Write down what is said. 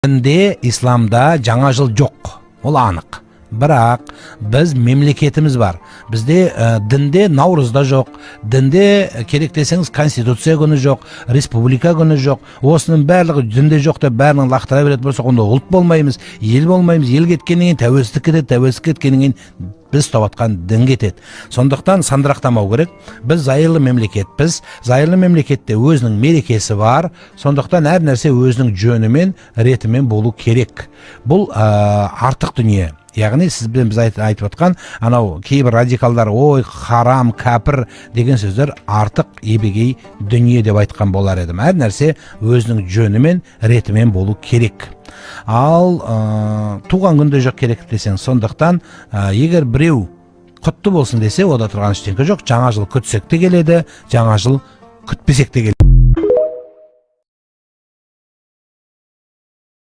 Дінде, исламда жаңа жыл жоқ, ол анық. Бірақ біз мемлекетіміз бар. Бізде дінде наурызда жоқ, дінде керек десеңіз конституция күні жоқ, республика күні жоқ. Осының барлығы дінде жоқ деп бәрінің лақтыра беретін болсақ, онда ұлт болмаймыз, ел болмаймыз. Ел кеткеннен кейін тәуелсіздік кетеді, тәуелсіздік кеткеннен кейін біз тауатқан дін кетеді. Сондықтан сандырақтамау керек. Біз зайырлы мемлекетпіз. Зайырлы мемлекетте өзінің мерекесі бар. Сондықтан әр нәрсе өзінің жөнімен, ретімен болу керек. Бұл артық дүние. Яғни сізбен біз айтып отқан анау кейбір радикалдар ой харам кәпір деген сөздер артық ебегей дүние деп айтқан болар едім. Әр нәрсе өзінің жөнімен ретімен болу керек. Ал туған күнде жоқ керек десең, сондықтан егер біреу құтты болсын десе, ода тұрған ештеңе жоқ. Жаңа жыл күтсек те келеді, жаңа жыл күтпесек те келеді.